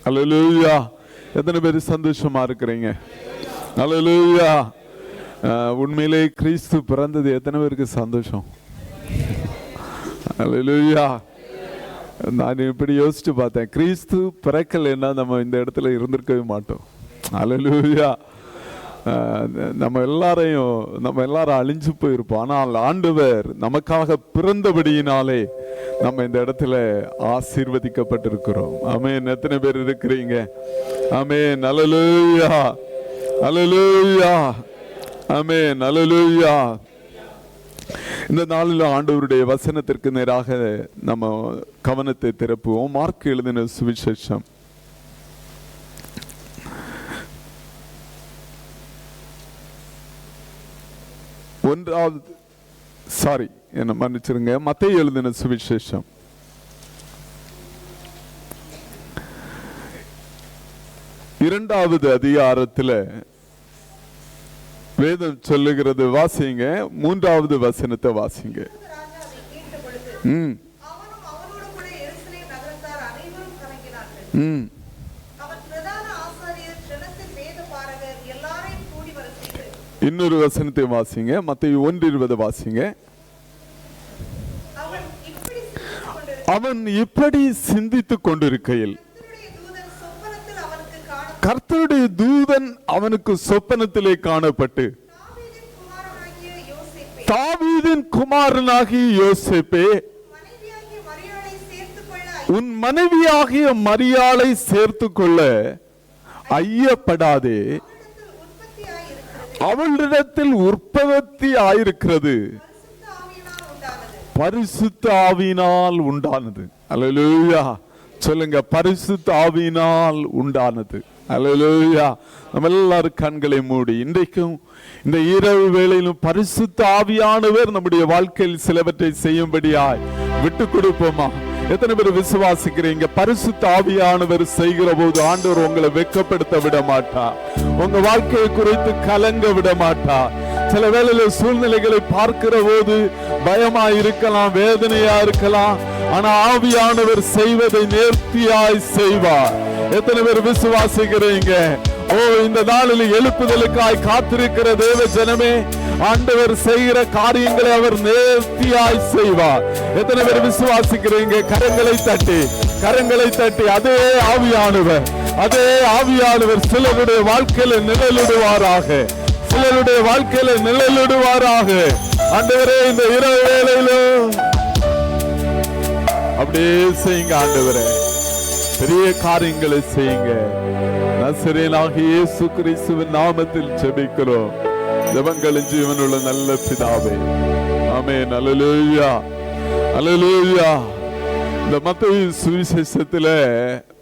அல்லேலூயா. எத்தனை பேர் சந்தோஷமா இருக்கிறீங்க? அல்லேலூயா. உண்மையிலே கிறிஸ்து பிறந்தது எத்தனை பேருக்கு சந்தோஷம்? அல்லேலூயா. நான் இப்படி யோசிச்சு பார்த்தேன், கிறிஸ்து பிறக்கலைன்னா நம்ம இந்த இடத்துல இருந்திருக்கவே மாட்டோம். அல்லேலூயா. நம்ம எல்லாரும் அழிஞ்சு போயிருப்போம். ஆனால் ஆண்டவர் நமக்காக பிறந்தபடியினாலே நம்ம இந்த இடத்துல ஆசீர்வதிக்கப்பட்டிருக்கிறோம். ஆமென். எத்தனை பேர் இருக்கிறீங்க? ஆமென். அல்லேலூயா. அல்லேலூயா. ஆமென். அல்லேலூயா. இந்த நாளில் ஆண்டவருடைய வசனத்திற்கு நேராக நம்ம கவனத்தை திருப்புவோம். மார்க் எழுதின சுவிசேஷம் 1 மத்தேயு எழுதின சுவிசேஷம் 2வது அதிகாரத்தில் வேதம் சொல்லுகிறது. வாசிங்க. 3வது வசனத்தை வாசிங்க. இன்னொரு வசனத்தை வாசிங்க. மத்தேயு 1:20 வாசிங்க. அவன் இப்படி சிந்தித்துக் கொண்டிருக்கையில் கர்த்தருடைய தூதன் அவனுக்கு சொப்பனத்திலே காணப்பட்டு, தாவீதின் குமாரனாகிய யோசேப்பே, உன் மனைவியாகிய மரியாளை சேர்த்துக் கொள்ள ஐயப்படாதே, அவளிடத்தில் உற்பத்தி ஆயிருக்கிறது பரிசுத்த ஆவியினால் உண்டானது. அல்லேலூயா. சொல்லுங்க, பரிசுத்த ஆவியினால் உண்டானது. அல்லேலூயா. நம்ம எல்லாரும் கண்களை மூடி இன்றைக்கும் இந்த இரவு வேளையிலும் பரிசுத்த ஆவியானவர் நம்முடைய வாழ்க்கையில் சிலவற்றை செய்யும்படியாய் விட்டு கொடுப்போமா? எத்தனை பேர் விசுவாசிக்கிறீங்க? பரிசுத்த ஆவியானவர் செய்கிற போது ஆண்டவர் உங்களை வெட்கப்படுத்த விட மாட்டார். உங்க வாழ்க்கையை குறித்து கலங்க விட மாட்டார். சில வேளையில சூழ்நிலைகளை பார்க்கிற போது பயமா இருக்கலாம், வேதனையா இருக்கலாம். ஆனா ஆவியானவர் செய்வதை நேர்த்தியாய் செய்வார். எத்தனை பேர் விசுவாசிக்கிறீங்க? ஓ, இந்த நாளில் எழுப்புதலுக்காய் காத்திருக்கிற தேவ ஜனமே, ஆண்டவர் செய்கிற காரியங்களை அவர் நேர்த்தியாய் செய்வார். எத்தனை பேர் விசுவாசிக்கிறீங்க? கரங்களை தட்டி அதே ஆவியானவர் சிலருடைய வாழ்க்கையில நிழலிடுவாராக. ஆண்டவரே, இந்த இரவு வேளையிலும் அப்படியே செய்யுங்க. ஆண்டவரே, பெரிய காரியங்களை செய்யுங்க. நசரேயனாகிய இயேசு கிறிஸ்துவின் நாமத்தில் ஜெபிக்கிறோம். ஜெபங்களின் ஜீவனுள்ள நல்ல பிதாவே, ஆமென். அல்லேலூயா. அல்லேலூயா. இந்த மத்தேயு சுவிசேஷத்துல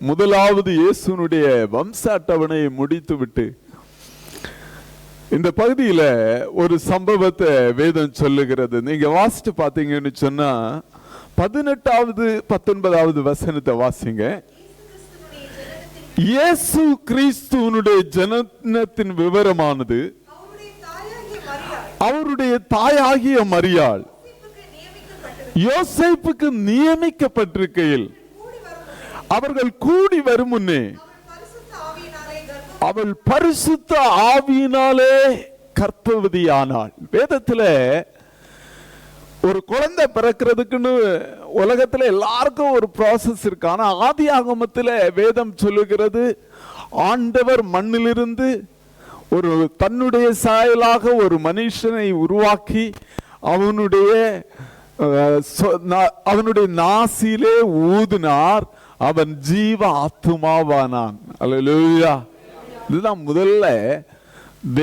முதலாவது இயேசுனுடைய வம்ச அட்டவணையை முடித்து விட்டு இந்த பகுதியில ஒரு சம்பவத்தை வேதம் சொல்லுகிறது. நீங்க வாசிட்டு பாத்தீங்கன்னு சொன்னா 18வது 19வது வசனத்தை வாசிங்க. இயேசு கிறிஸ்துவனுடைய ஜனனத்தின் விவரமானது அவருடைய தாயாகிய மரியாள் யோசேப்புக்கு நியமிக்கப்பட்டிருக்கையில் அவர்கள் கூடி வரும் முன்னே அவள் பரிசுத்த ஆவியினாலே கர்ப்பவதியானாள். வேதத்துல ஒரு குழந்தை பிறக்கிறதுக்குன்னு உலகத்துல எல்லாருக்கும் ஒரு ப்ராசஸ் இருக்கு. ஆனா ஆதியாகமத்துல வேதம் சொல்லுகிறது, ஆண்டவர் மண்ணிலிருந்து ஒரு தன்னுடைய சாயலாக ஒரு மனுஷனை உருவாக்கி அவனுடைய நாசிலே ஊதினார், அவன் ஜீவ ஆத்துமாவானான். அல்லேலூயா. இதுதான் முதல்ல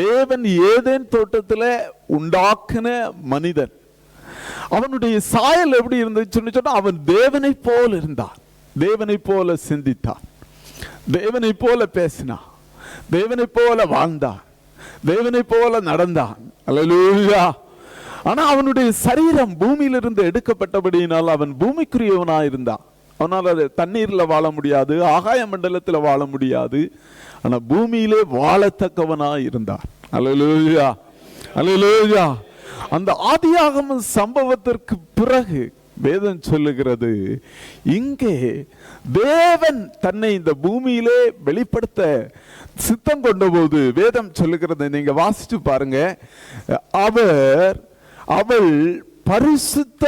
தேவன் ஏதேன் தோட்டத்தில் உண்டாக்கின மனிதன். அவனுடைய சாயல் எப்படி இருந்துச்சுன்னு சொன்னா, அவன் தேவனை போல இருந்தான், தேவனை போல சிந்தித்தான், தேவனை போல பேசினான், தேவனை போல வாழ்ந்தான், தேவனை போல நடந்தான். அல்லேலூயா. ஆனா அவனுடைய சரீரம் பூமியிலிருந்து எடுக்கப்பட்டபடியினால் அவன் பூமிக்குரியவனாயிருந்தான். அவனால் தண்ணீர்ல வாழ முடியாது, ஆகாய மண்டலத்தில் வாழ முடியாது. ஆனா பூமியிலே வாழத்தக்கவனாய் இருந்தான். அல்லேலூயா. அல்லேலூயா. அந்த ஆதியாகம சம்பவத்திற்கு பிறகு வேதம் சொல்லுகிறது, இங்கே தேவன் தன்னை இந்த பூமியிலே வெளிப்படுத்த சித்தம் கொண்ட போது வேதம் சொல்லுகிறது, நீங்க வாசிச்சு பாருங்க, அவள் பரிசுத்த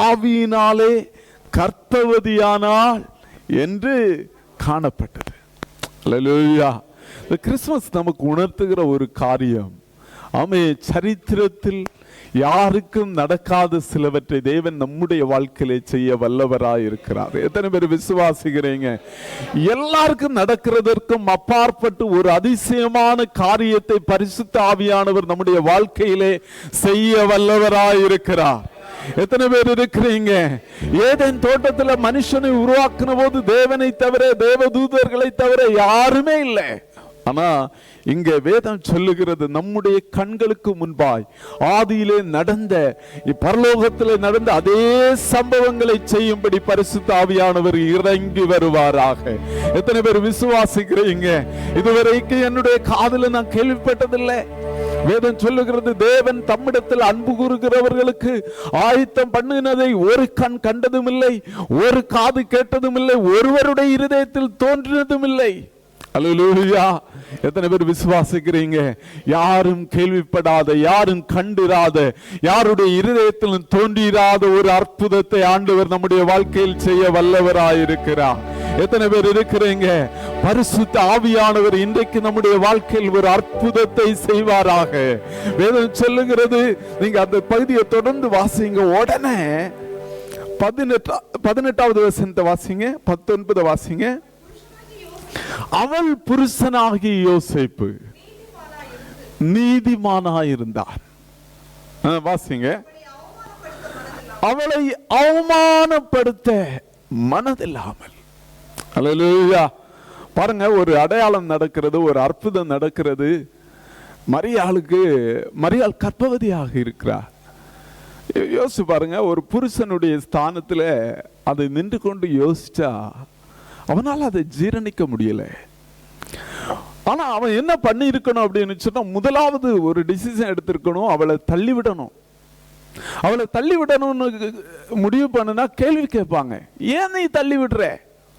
ஆவியினாலே கர்த்தவதியானாள் என்று காணப்பட்டது. அல்லேலூயா. கிறிஸ்துமஸ் நமக்கு உணர்த்துகிற ஒரு காரியம், சரித்திரத்தில் யாருக்கும் நடக்காத சிலவற்றை தேவன் நம்முடைய வாழ்க்கையிலே செய்ய வல்லவராய் இருக்கிறார். எத்தனை பேர் விசுவாசிக்கிறீங்க? எல்லாருக்கும் நடக்கிறதற்கும் அப்பாற்பட்டு ஒரு அதிசயமான காரியத்தை பரிசுத்த ஆவியானவர் நம்முடைய வாழ்க்கையிலே செய்ய வல்லவராய் இருக்கிறார். எத்தனை பேர் இருக்கிறீங்க? ஏதேன் தோட்டத்துல மனுஷனை உருவாக்குன போது தேவனை தவிர, தேவதூதர்களை தவிர யாருமே இல்லை. ஆனா இங்க வேதம் சொல்லுகிறது, நம்முடைய கண்களுக்கு முன்பாய் ஆதியிலே நடந்த, பரலோகத்திலே நடந்த அதே சம்பவங்களை செய்யும்படி பரிசுத்த ஆவியானவர் இறங்கி வருவாராக. எத்தனை பேர் விசுவாசிக்கிறீங்க? இதுவரைக்கும் என்னுடைய காதுல நான் கேள்விப்பட்டதில்லை. வேதம் சொல்லுகிறது, தேவன் தம்மிடத்தில் அன்பு கூறுகிறவர்களுக்கு ஆயத்தம் பண்ணினதை ஒரு கண் கண்டதும் இல்லை, ஒரு காது கேட்டதும் இல்லை, ஒருவருடைய இருதயத்தில் தோன்றினதும் இல்லை. அல்லேலூயா. எத்தனை பேர் விசுவாசிக்கிறீங்க? யாரும் கேள்விப்படாத, யாரும் கண்டிராத, யாருடைய இருதயத்திலும் தோன்றிராத ஒரு அற்புதத்தை ஆண்டவர் நம்முடைய வாழ்க்கையில் செய்ய வல்லவராயிருக்கிறார். எத்தனை பேர் இருக்கிறீங்க? பரிசுத்த ஆவியானவர் இன்றைக்கு நம்முடைய வாழ்க்கையில் ஒரு அற்புதத்தை செய்வாராக. வேதம் சொல்லுகிறது, நீங்க அந்த பகுதியை தொடர்ந்து வாசிங்க. உடனே 18வது வசனத்தை வாசிங்க, 19 வாசிங்க. அவள் புருஷனாகிய யோசேப்பு நீதிமானாயிருந்தார். வாசிங்க. அவளை அவமானப்படுத்த மனதில்லாமல். அல்லேலூயா. பாருங்க, ஒரு அடையாளம் நடக்கிறது, ஒரு அற்புதம் நடக்கிறது. மரியாள் கர்ப்பவதியாக இருக்கிறார். யோசிச்சு பாருங்க, ஒரு புருஷனுடைய ஸ்தானத்துல அதை நின்று கொண்டு யோசிச்சா அவனால் அதை ஜீரணிக்க முடியல. ஆனா அவன் என்ன பண்ணி இருக்கணும் அப்படின்னு சொன்னா, முதலாவது ஒரு டிசிஷன் எடுத்திருக்கணும், அவளை தள்ளிவிடணும். அவளை தள்ளிவிடணும்னு முடிவு பண்ணுனா கேள்வி கேட்பாங்க, ஏன் நீ தள்ளி விடுற?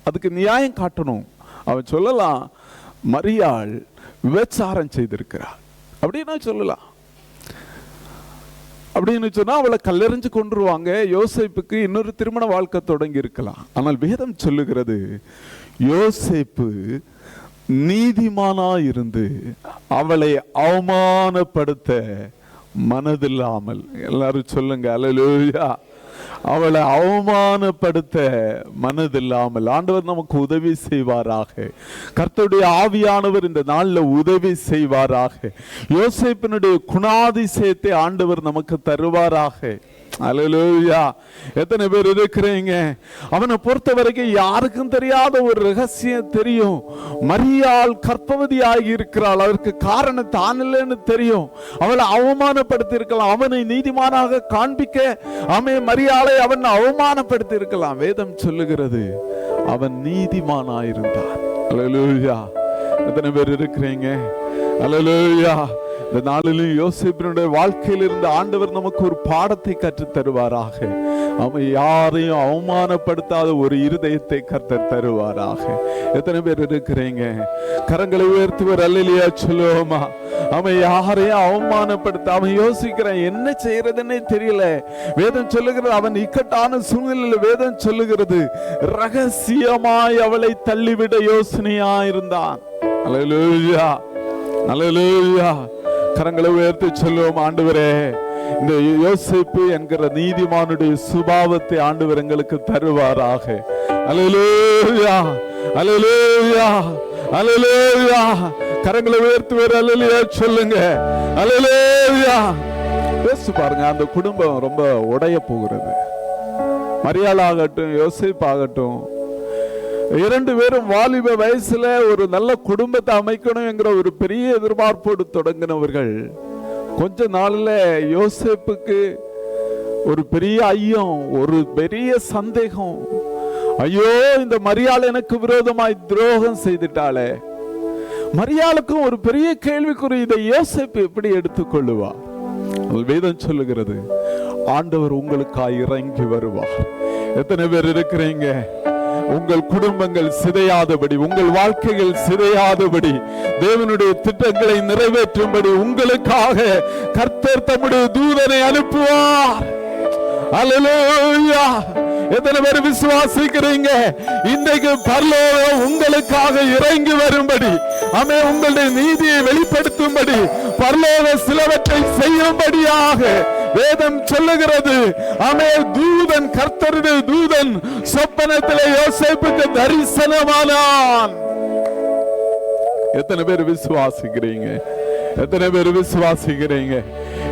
அதுக்கு நியாயம் காட்டணும். அவன் சொல்லலாம், மரியாள் விபச்சாரம் செய்திருக்கிறாள் அப்படின்னு சொல்லலாம். அப்படின்னு சொன்னா அவளை கல்லெறிஞ்சு கொண்டுருவாங்க. யோசேப்புக்கு இன்னொரு திருமண வாழ்க்கை தொடங்கி இருக்கலாம். ஆனால் வேதம் சொல்லுகிறது, யோசேப்பு நீதிமானா இருந்து அவளை அவமானப்படுத்த மனதில்லாமல். எல்லாரும் சொல்லுங்க அல்லேலூயா. அவளை அவமானப்படுத்த மனதில்லாமல். ஆண்டவர் நமக்கு உதவி செய்வாராக. கர்த்தருடைய ஆவியானவர் இந்த நாளில் உதவி செய்வாராக. யோசேப்பினுடைய குணாதிசயத்தை ஆண்டவர் நமக்கு தருவாராக. அல்லேலூயா. எத்தனை பேர் இருக்கிறீங்க? அவனை பொறுத்த வரைக்கும் யாருக்கும் தெரியாத ஒரு ரகசியம் தெரியும். மரியாள் கர்ப்பவதி ஆகி இருக்கிறாள். அதற்கு காரணம் தான் இல்லைன்னு தெரியும். அவளை அவமானப்படுத்தி இருக்கலாம். அவனை நீதிமானாக காண்பிக்க மரியாளை அவன் அவமானப்படுத்தி இருக்கலாம். வேதம் சொல்லுகிறது, அவன் நீதிமானாயிருந்தான். அல்லேலூயா. எத்தனை பேர் இருக்கிறீங்க? அல்லேலூயா. இந்த நாளிலும் யோசேப்பினுடைய வாழ்க்கையில் இருந்த ஆண்டவர் நமக்கு ஒரு பாடத்தை கற்று தருவாராக. அவன் யாரையும் அவமானப்படுத்தாத ஒரு இருதயத்தை கர்த்தர் தருவாராக. எத்தனை பேர் இருக்கிறீங்க? கரங்களை உயர்த்துவர் அல்லேலூயா சொல்லுவோமா? அவன் யாரையும் அவமானப்படுத்த, அவன் யோசிக்கிறான், என்ன செய்யறதுன்னே தெரியல. வேதம் சொல்லுகிறது, அவன் இக்கட்டான சூழ்நிலையில் வேதம் சொல்லுகிறது, ரகசியமாய் அவளை தள்ளிவிட யோசனையா இருந்தான். அல்லேலூயா. அல்லேலூயா. கரங்களை உயர்த்தி சொல்லுவோம், ஆண்டவரே, இந்த யோசேப்பு என்கிற நீதிமானுடைய சுபாவத்தை ஆண்டவர் எங்களுக்கு தருவாராக. அல்லேலூயா. அல்லேலூயா. அல்லேலூயா. கரங்களை உயர்த்துவர் அல்லேலூயா சொல்லுங்க. அல்லேலூயா. யோசிச்சு பாருங்க, அந்த குடும்பம் ரொம்ப உடைய போகிறது. மரியாள் ஆகட்டும், யோசேப்பு ஆகட்டும், 2 பேரும் வாலிப வயசுல ஒரு நல்ல குடும்பத்தை அமைக்கணும் என்கிற ஒரு பெரிய எதிர்பார்ப்போடு தொடங்கினவர்கள். கொஞ்ச நாள்ல யோசேப்புக்கு ஒரு பெரிய ஐயம், ஒரு பெரிய சந்தேகம். ஐயோ, இந்த மரியாள் எனக்கு விரோதமாய் துரோகம் செய்துட்டாளே. மரியாளுக்கும் ஒரு பெரிய கேள்விக்குறி, இதை யோசேப்பு எப்படி எடுத்துக்கொள்ளுவா? வேதம் சொல்லுகிறது, ஆண்டவர் உங்களுக்காய் இறங்கி வருவார். எத்தனை பேர் இருக்கிறீங்க? உங்கள் குடும்பங்கள் சிதையாதபடி, உங்கள் வாழ்க்கைகள் சிதையாதபடி, தேவனுடைய திட்டங்களை நிறைவேற்றும்படி உங்களுக்காக கர்த்தர் தம்முடைய தூதனை அனுப்புவார். அல்லேலூயா! எத்தனை பேர் விசுவாசிக்கிறீங்க? இன்றைக்கு பரலோகம் உங்களுக்காக இறங்கி வரும்படி, ஆமே, உங்களுடைய நீதியை வெளிப்படுத்தும்படி, பரலோக சிலவற்றை செய்யும்படியாக வேதம் சொல்லுகிறது. ஆமே, தூதன், கர்த்தருடைய தூதன் சொப்பனத்திலே யோசேப்புக்கு தரிசனமானான். எத்தனை பேர் விசுவாசிக்கிறீங்க? எத்தனை பேர் விசுவாசிக்கிறீங்க?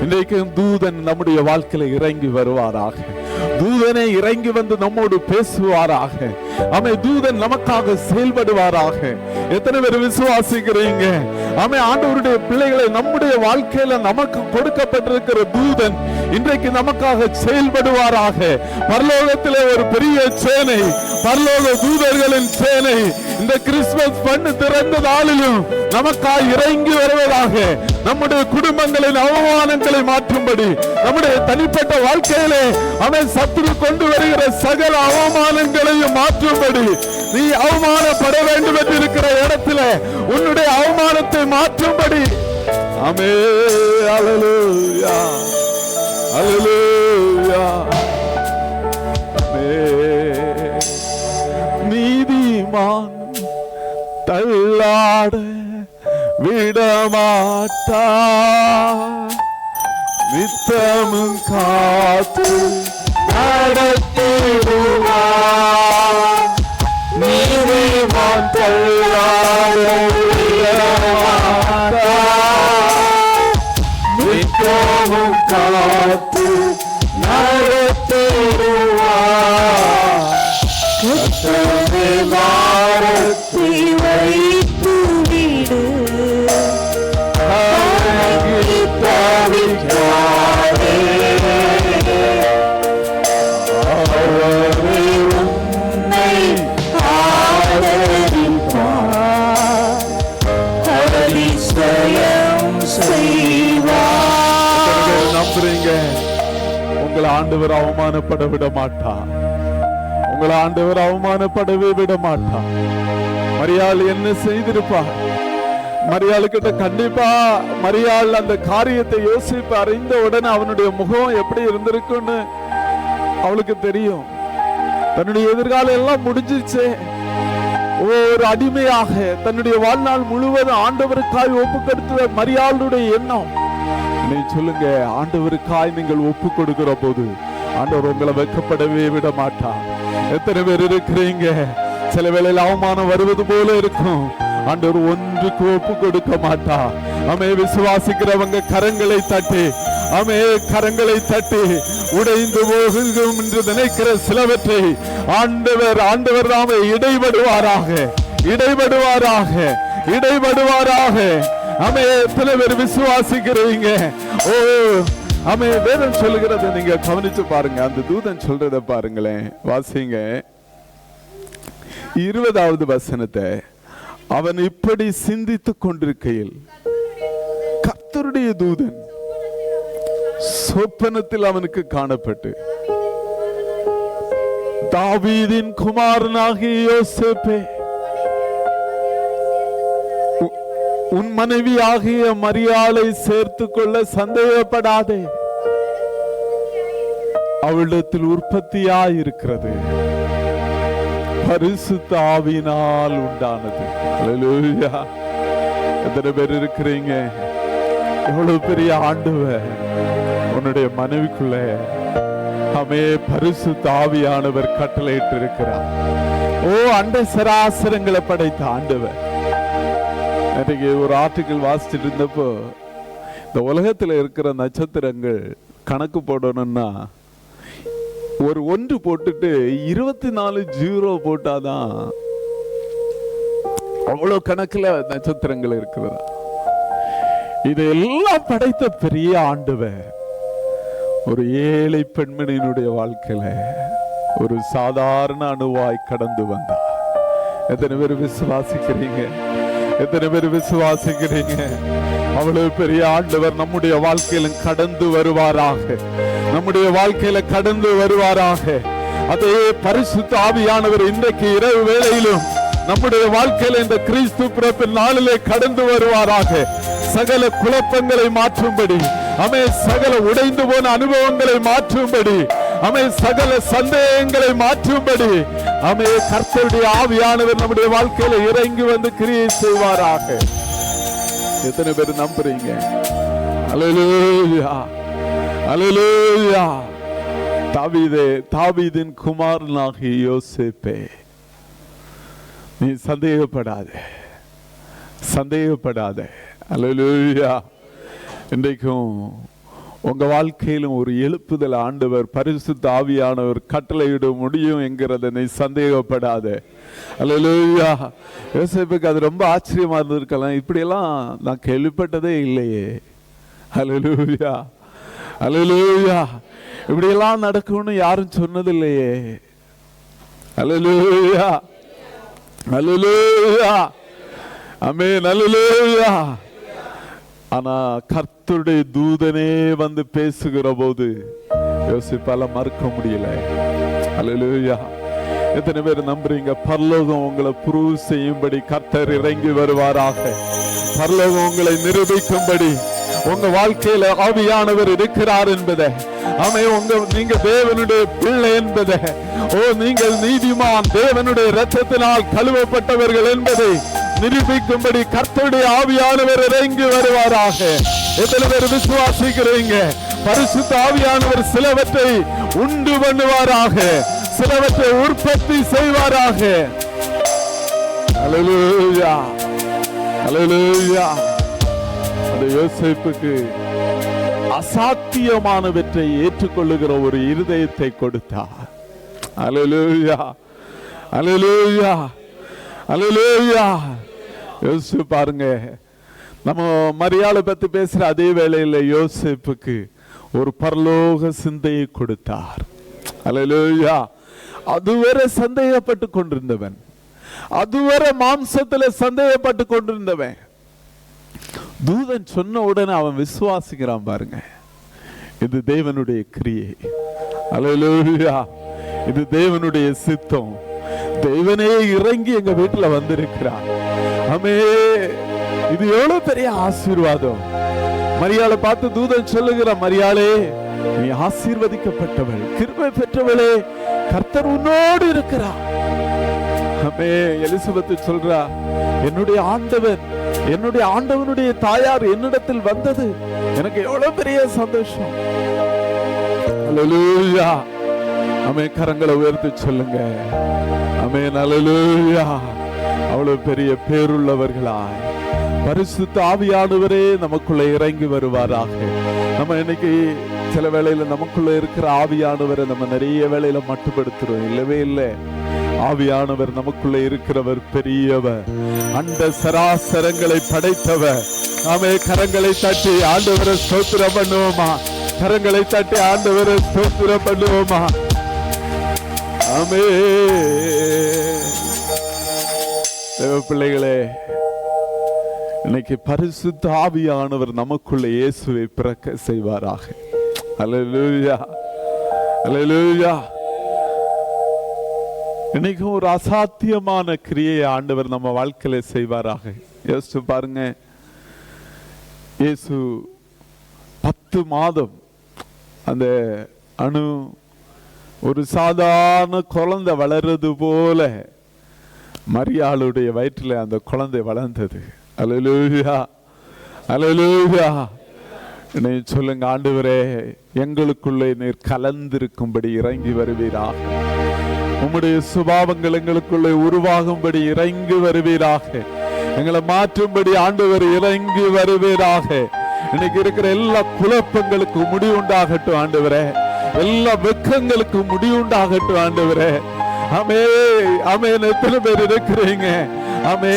இன்றைக்கு தூதன் நம்முடைய வாழ்க்கையில இறங்கி வருவாராக. தூதனை இறங்கி வந்து நம்மோடு பேசுவாராக. ஆமே, தூதன் நமக்காக செயல்படுவாராக. எத்தனை பேர் விசுவாசிக்கிறீங்க? ஆமே, ஆண்டவருடைய பிள்ளைகளை நம்முடைய வாழ்க்கையில நமக்கு கொடுக்கப்பட்டிருக்கிற தூதன் இன்றைக்கு நமக்காக செயல்படுவாராக. பரலோகத்திலே ஒரு பெரிய சேனை, பரலோக தூதர்களின் சேனை இந்த கிறிஸ்துமஸ் பண்ணு திறந்த நாளிலும் நமக்காக இறங்கி வருவதாக. நம்முடைய குடும்பங்களின் அவமானங்களை மாற்றும்படி, நம்முடைய தனிப்பட்ட வாழ்க்கையிலே அவன் சத்துரு கொண்டு வருகிற சகல அவமானங்களையும் மாற்றும்படி, நீ அவமானப்பட வேண்டும் என்று இருக்கிற இடத்துல உன்னுடைய அவமானத்தை மாற்றும்படி. ஆமே, அல்லேலூயா, அல்லேலூயா. நீதிமான் தள்ளாட விடமாட்டா, நித்தமும் காத்து நடத்திடுவார். நீதிமான் தள்ளாட விடமாட்டா, நித்தமும் காத்து நடத்திடுவார். கர்த்தரே வாரத்தை வைத்து விடு, தவிக்காதே, அவரே உன்னை ஆதரிப்பார், அதிசயம் செய்வார். நம்புறீங்க? உங்களை ஆண்டவர் அவமானப்பட விட மாட்டார். உங்களை ஆண்டவர் அவமானப்படவே விட மாட்டார். மரியாள் என்ன செய்திருப்பார்? மரியாள் கிட்ட கண்டிப்பா மரியாள் அந்த காரியத்தை யோசிப்பு அறிந்த உடனே அவனுடைய முகம் எப்படி இருந்திருக்குன்னு அவளுக்கு தெரியும். தன்னுடைய எதிர்காலம் எல்லாம் முடிஞ்சிச்சு. ஒரு அடிமையாக தன்னுடைய வாழ்நாள் முழுவதும் ஆண்டவருக்காய் ஒப்பு கொடுத்த மரியாளுடைய எண்ணம். நீ சொல்லுங்க, ஆண்டவருக்காய் நீங்கள் ஒப்பு கொடுக்கிற போது ஆண்டவர் உங்களை வெட்கப்படவே விட மாட்டார். எத்தனை பேர் இருக்கிறீங்க? சில வேளையில் அவமானம் வருவது போல இருக்கும், ஆண்டவர் ஒன்றுக்கு ஒப்பு கொடுக்க மாட்டார். ஆமே, விசுவாசிக்கிறவங்க கரங்களை தட்டி, ஆமே, கரங்களை தட்டி உடைந்து போகும் என்று நினைக்கிற சிலவற்றை ஆண்டவர் தாமே இடைபடுவாராக, இடைபடுவாராக, இடைபடுவாராக. ஆமே, எத்தனை பேர் விசுவாசிக்கிறீங்க? ஓ, ஆமே, வேதம் சொல்லுகிறது, நீங்க கவனிச்சு பாருங்க. அந்த தூதன் சொல்றத பாருங்களேன், வாசிங்க 20வது வசனத்தை. அவன் இப்படி சிந்தித்துக் கொண்டிருக்கையில் கர்த்தருடைய தூதன் சொப்பனத்தில் அவனுக்கு காணப்பட்டு, தாவீதின் குமாரனாகிய யோசேப்பே, உன் மனைவியாகிய மரியாளை சேர்த்துக் கொள்ள சந்தேகப்படாதே, அவளிடத்தில் உற்பத்தியாயிருக்கிறது பரிசுத்த ஆவியினால் உண்டானது. அல்லேலூயா! எத்தனை பேர் இருக்கிறீங்க? எவ்வளவு பெரிய ஆண்டவர் உன்னுடைய மனைவிக்குள்ள ஆமே பரிசுத்த ஆவியானவர் கட்டளையிட்டு இருக்கிறார். ஓ, அண்ட சராசரங்களை படைத்த ஆண்டவர். நேற்றைக்கு ஒரு ஆர்டிக்கிள் வாசிச்சுட்டு இருந்தப்போ, இந்த உலகத்தில் இருக்கிற நட்சத்திரங்கள் கணக்கு போடணும்னா ஒரு 1 போட்டுட்டு 24 0 போட்டாதான் அவ்வளவு கணக்குல நட்சத்திரங்கள் இருக்கிறதா. இதெல்லாம் படைத்த பெரிய ஆண்டவர் ஒரு ஏழை பெண்மணியினுடைய வாழ்க்கையில ஒரு சாதாரண அணுவாய் கடந்து வந்தார். எத்தனை பேர் விசுவாசிக்கிறீங்க? எத்தனை பேர் விசுவாசிக்கிறீங்க? அவ்வளவு பெரிய ஆண்டவர் நம்முடைய வாழ்க்கையிலும் கடந்து வருவாராக. நம்முடைய வாழ்க்கையில கடந்து வருவாராக. அதே பரிசுத்த ஆவியானவர் இன்றைக்கு இரவு வேளையிலும் நம்முடைய வாழ்க்கையில இந்த கிறிஸ்து பிறப்பின் நாளிலே கடந்து வருவாராக. சகல குழப்பங்களை மாற்றும்படி, சகல உடைந்து போன அனுபவங்களை மாற்றும்படி, சகல சந்தேகங்களை மாற்றும்படி கர்த்தருடைய ஆவியானவர் நம்முடைய வாழ்க்கையில இறங்கி வந்து கிரியை செய்வாராக. எத்தனை பேர் நம்புறீங்க? அல்லேலூயா, அல்லேலூயா. தாவீதின் குமாரனாகிய யோசேப்பே, நீ சந்தேகப்படாதே. அல்லேலூயா. இன்றைக்கும் உங்க வாழ்க்கையிலும் ஒரு எழுப்புதல் ஆண்டவர் பரிசுத்த ஆவியானவர் கட்டளையிட முடியும் என்கிறத நீ சந்தேகப்படாதே. அல்லேலூயா. யோசேப்புக்கு அது ரொம்ப ஆச்சரியமா இருந்திருக்கலாம். இப்படியெல்லாம் நான் கேள்விப்பட்டதே இல்லையே. அல்லேலூயா, அல்லேலூயா. இப்படியெல்லாம் நடக்கும்னு யாரும் சொன்னதில்லையே. அல்லேலூயா, அல்லேலூயா, ஆமென், அல்லேலூயா. ஆனா கர்த்தருடைய தூதனே வந்து பேசுகிற போது யோசிப்பால மறுக்க முடியல. அல்லேலூயா. எத்தனை பேர் நம்புறீங்க? பரலோகம் உங்களை ப்ரூவ் செய்யும்படி கர்த்தர் இறங்கி வருவாராக. பரலோகம் உங்களை நிரூபிக்கும்படி உங்க வாழ்க்கையில ஆவியானவர் இருக்கிறார் என்பதை, நீங்க தேவனுடைய பிள்ளை என்பதை, நீங்கள் நீதிமான், தேவனுடைய இரத்தத்தினால் கழுவப்பட்டவர்கள் என்பதை நிரூபிக்கும்படி கர்த்தருடைய ஆவியானவர் இறங்கி வருவாராக. எத்தனை பேர் விசுவாசிக்கிறீங்க? பரிசுத்த ஆவியானவர் சிலவற்றை உண்டு பண்ணுவாராக, சிலவற்றை உற்பத்தி செய்வாராக. அல்லேலூயா, அல்லேலூயா. அந்த யோசேப்புக்கு அசாத்தியமானவற்றை ஏற்றுக்கொள்ளுகிற ஒரு இருதயத்தை கொடுத்தார். அல்லேலூயா, அல்லேலூயா, அல்லேலூயா. யோசிச்சு பாருங்க, நம்ம மரியாதை பத்தி பேசுற அதே வேளையில் யோசேப்புக்கு ஒரு பரலோக சிந்தையை கொடுத்தார். அல்லேலூயா. அதுவரை சந்தேகப்பட்டு கொண்டிருந்தவன், அதுவரை மாம்சத்துல சந்தேகப்பட்டு கொண்டிருந்தவன், தூதன் சொன்ன உடனே அவன் விசுவாசிக்கிறான். பாருங்க, இது தேவனுடைய கிரியை. அல்லேலூயா. இது தேவனுடைய சித்தம். தேவனே இறங்கி எங்க வீட்டுல வந்திருக்கிறார். இது எவ்வளவு பெரிய ஆசீர்வாதம். மரியாளை பார்த்து தூதன் சொல்லுகிற, மரியாளே நீ ஆசீர்வதிக்கப்பட்டவள், கிருபை பெற்றவளே, கர்த்தர் உன்னோடு இருக்கிறார். எலிசபெத் சொல்றா, என்னுடைய ஆண்டவன், என்னுடைய ஆண்டவனுடைய தாயார் என்னிடத்தில் வந்தது எனக்கு எவ்வளவு பெரிய சந்தோஷம். அல்லேலூயா. கரங்களை உயர்த்தி சொல்லுங்க. ஆமென், அல்லேலூயா. அவ்வளவு பெரிய பேருள்ளவர்களாய் பரிசுத்த ஆவியானவரே நமக்குள்ள இறங்கி வருவாராக. நம்ம இன்னைக்கு சில வேளையில நமக்குள்ள இருக்கிற ஆவியானவரை நம்ம நிறைய வேளையில மட்டுப்படுத்துறோம். இல்லவே இல்லை. ஆவியானவர் நமக்குள்ள இருக்கிறவர் பெரியவர், அண்ட சராசரங்களை படைத்தவர். நாமே கரங்களை தட்டி ஆண்டவரை ஸ்தோத்திரம் பண்ணுவோமா? கரங்களை தட்டி ஆண்டவரை ஸ்தோத்திரம் பண்ணுவோமா? தேவ பிள்ளைகளே, இன்னைக்கு பரிசுத்த ஆவியானவர் நமக்குள்ள இயேசுவை பிறக்க செய்வாராக. அல்லேலூயா, அல்லேலூயா. இன்னைக்கு ஒரு அசாத்தியமான கிரியை ஆண்டவர் நம்ம வாழ்க்கையில செய்வாராக. யோசிச்சு பாருங்க, இயேசு 10 மாதம் அந்த அணு ஒரு சாதாரண குழந்தை வளர்றது போல மரியாளுடைய வயிற்றில் அந்த குழந்தை வளர்ந்தது. அல்லேலூயா, அல்லேலூயா. நீ சொல்லுங்க, ஆண்டவரே எங்களுக்குள்ளே நீர் கலந்திருக்கும்படி இறங்கி வருவீராக. உம்முடைய சுபாவங்கள் எங்களுக்குள்ளே உருவாகும்படி இறங்கி வருவீராக. எங்களை மாற்றும்படி ஆண்டவர் இறங்கி வருவீராக. இன்னைக்கு இருக்கிற எல்லா குழப்பங்களுக்கும் முடிவுண்டாகட்டும் ஆண்டவரே. எல்லா வெக்கங்களுக்கும் முடிவுண்டாகட்டும் ஆண்டவரே. ஆமே, ஆமென். எத்தனை பேர் இருக்கிறீங்க? ஆமே.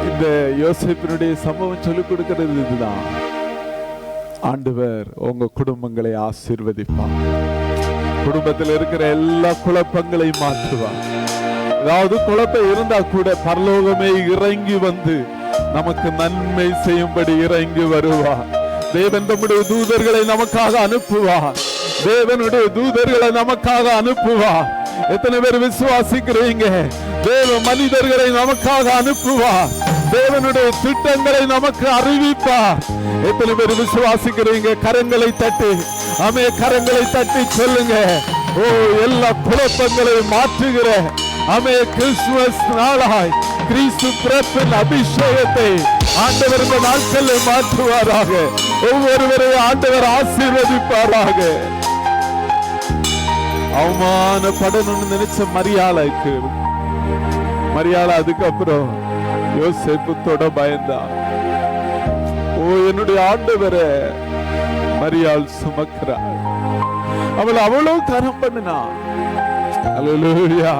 இந்த யோசேப்பினுடைய சம்பவம் சொல்லிக் கொடுக்கிறது இதுதான். ஆண்டவர் உங்க குடும்பங்களை ஆசீர்வதிப்பார். குடும்பத்தில் இருக்கிற எல்லா குழப்பங்களையும் மாற்றுவார். ஏதாவது குழப்பம் இருந்தா கூட பரலோகமே இறங்கி வந்து நமக்கு நன்மை செய்யும்படி இறங்கி வருவார். தேவன் தம்முடைய தூதர்களை நமக்காக அனுப்புவார். தேவனுடைய தூதர்களை நமக்காக அனுப்புவார். எத்தனை பேர் விசுவாசிக்கிறீங்க? தேவ மனிதர்களை நமக்காக அனுப்புவார். தேவனுடைய திட்டங்களை நமக்கு அறிவிப்பார். எத்தனை பேர் விசுவாசிக்கிறீங்க? கரங்களை தட்டி கரங்களை தட்டி சொல்லுங்க. ஓ, எல்லா குழப்பங்களை மாற்றுகிற கிறிஸ்துமஸ் நாளாய் கிறிஸ்து பிறப்பின் அபிஷேகத்தை ஆண்டவர் இந்த நாட்களில் மாற்றுவாராக. ஒவ்வொருவரை ஆண்டவர் ஆசீர்வதிப்பாராக. அவமானப்படணும்னு நினைச்ச மரியாளுக்கு அதுக்கப்புறம் யோசேப்புத்தோட பயந்தா. ஓ, என்னுடைய ஆண்டவரை மரியாள் சுமக்கிறாள். அவள் அவ்வளவு கனம் பண்ணினா. அல்லேலூயா.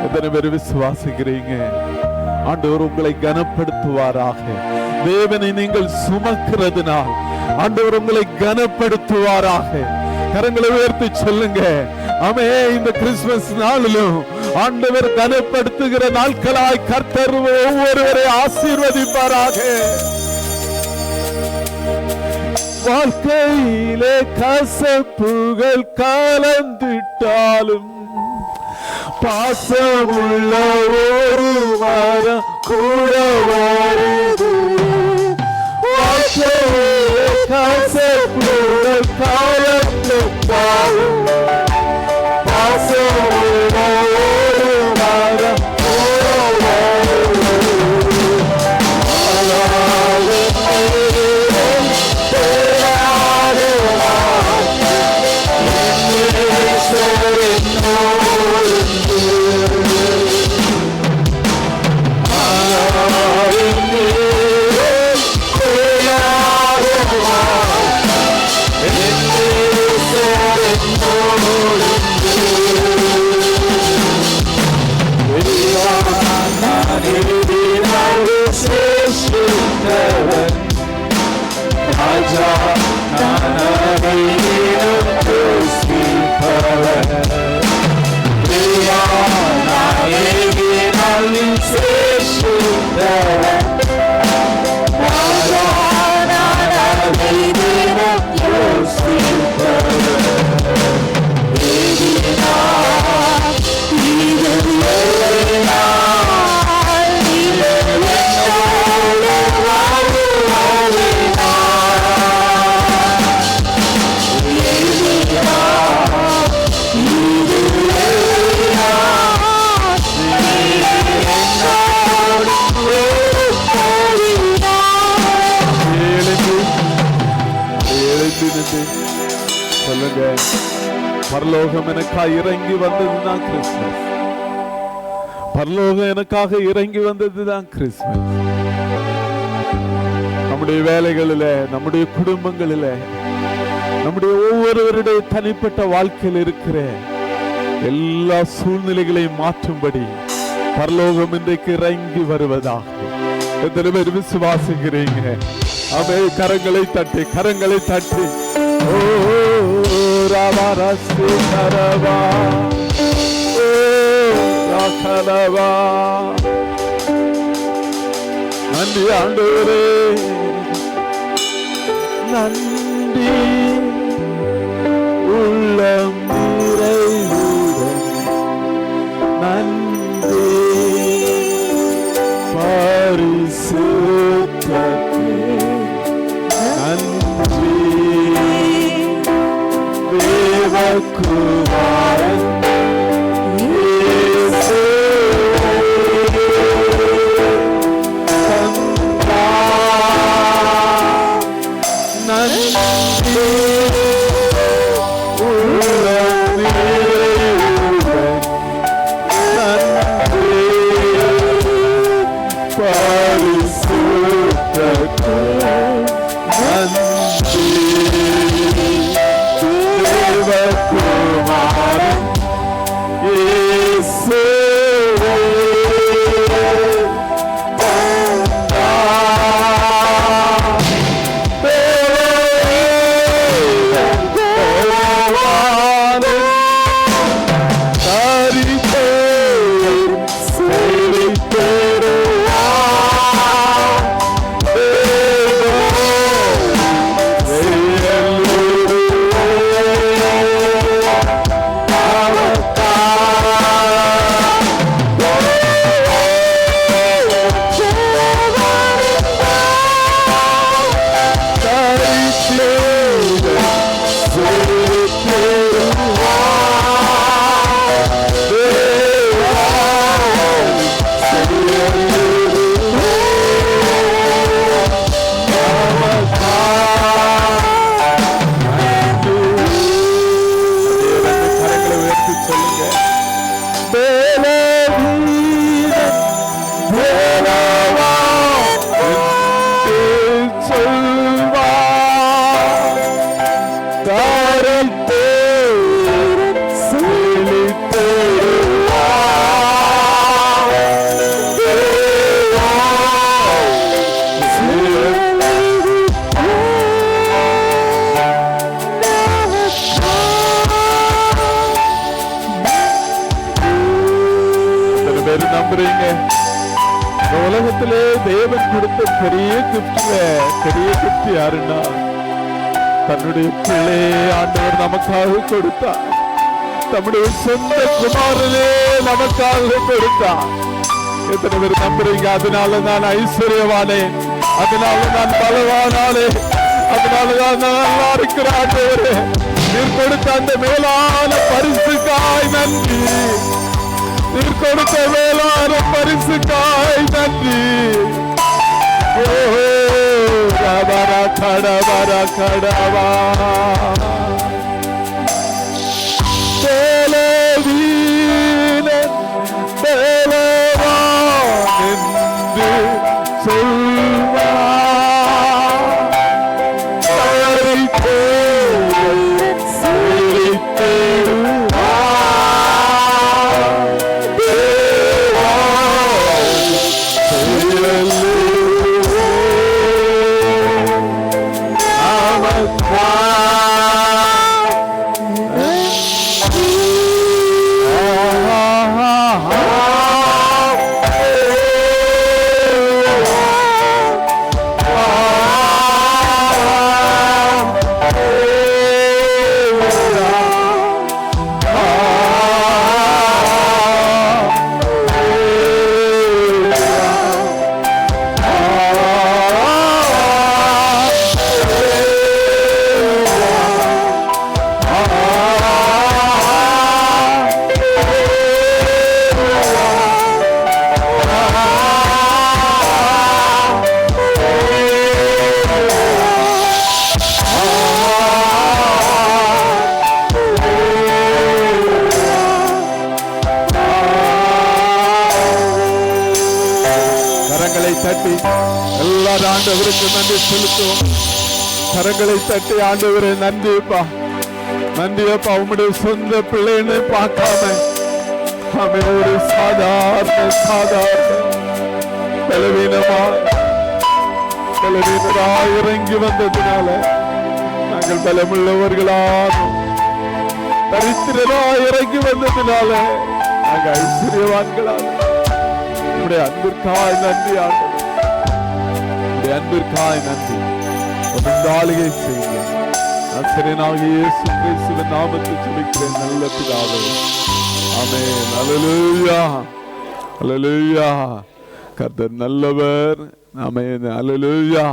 எத்தனை பேர் விசுவாசிக்கிறீங்க? ஆண்டவர் உங்களை கனப்படுத்துவாராக. தேவனை நீங்கள் சுமக்கிறதுனால் ஆண்டவர் உங்களை கனப்படுத்துவாராக. கரங்களை உயர்த்தி சொல்லுங்க. இந்த கிறிஸ்துமஸ் நாளிலும் ஆண்டவர் கனப்படுத்துகிற நாட்களாய் கர்த்தர் ஒவ்வொருவரை ஆசீர்வதிப்பாராக. வாழ்க்கையிலே கசப்புகள் கலந்திட்டாலும் பாசமுள்ள ஒரு மரம் கூட வருது. வாழ்க்கையிலே கசப்புகள் கலந்திட்டாலும் பாசமுள்ள ஒரு மரம் கூட வருது. சொல்லுங்க. பரலோகம் எனக்காக இறங்கி வந்ததுதான் கிறிஸ்துமஸ். பரலோகம் எனக்காக இறங்கி வந்ததுதான் கிறிஸ்துமஸ். நம்முடைய வேலைகளில, நம்முடைய குடும்பங்களில, நம்முடைய ஒவ்வொருவருடைய தனிப்பட்ட வாழ்க்கையில் இருக்கிற எல்லா சூழ்நிலைகளையும் மாற்றும்படி பரலோகம் இன்றைக்கு இறங்கி வருவதாக எத்தனை பேர் விசுவாசிக்கிறீங்க? கரங்களை தட்டி கரங்களை தட்டி. ஓ ராவாரசி கரவா, ஓ ராகலவா. நன்றி ஆண்டவரே, நன்றி. உள்ளம் நிறைவுடன் நன்றி. பரிசுத்தமே நன்றி. தேவகுமாரன் நன்றி. பாருங்க, இந்த உலகத்திலே தேவன் கொடுத்த பெரிய கிஃப்ட் யாருன்னா தன்னுடைய பிள்ளை ஆண்டவர் நமக்காக கொடுத்தார். தம்முடைய சொந்த குமாரனே நமக்காக கொடுத்தார். எத்தனை பேர் நம்புறீங்க? அதனால நான் ஐஸ்வர்யவானேன், அதனால நான் பலவானாலே, அதனாலதான் நான் நல்லா இருக்கிறேன். நீர் கொடுத்த அந்த மேலான பரிசுக்காய் நன்றி. நீர் கொடுத்த மேலான பரிசுக்காய் நன்றி. ஓஹோ ரபரா கடவரா கடவா தேலவீனே தேலவா என்று சொல்வா ஆண்டவருக்கு நன்றி செலுத்துவோம். கரங்களை தட்டி ஆண்டவரே நன்றிப்பா, நன்றியப்பா. உம்முடைய சொந்த பிள்ளைன்னு பார்க்காம அவன் ஒரு சாதாரண பலவீனரா இறங்கி வந்ததுனால நாங்கள் பலமுள்ளவர்களானோம். தரித்திரரா இறங்கி வந்ததுனால நாங்கள் ஐஸ்வர்யவான்களான. உம்முடைய அன்பிற்காய் நன்றி ஆண்டவர், அன்பிற்காய் நன்றி. ஆளுகை செய்யுங்க. நசரேயனாகிய இயேசு கிறிஸ்துவின் நாமத்தில் ஜெபிக்கிறேன் நல்ல பிதாவே, ஆமென். அல்லேலூயா, அல்லேலூயா. கர்த்தர் நல்லவர். ஆமென், அல்லேலூயா.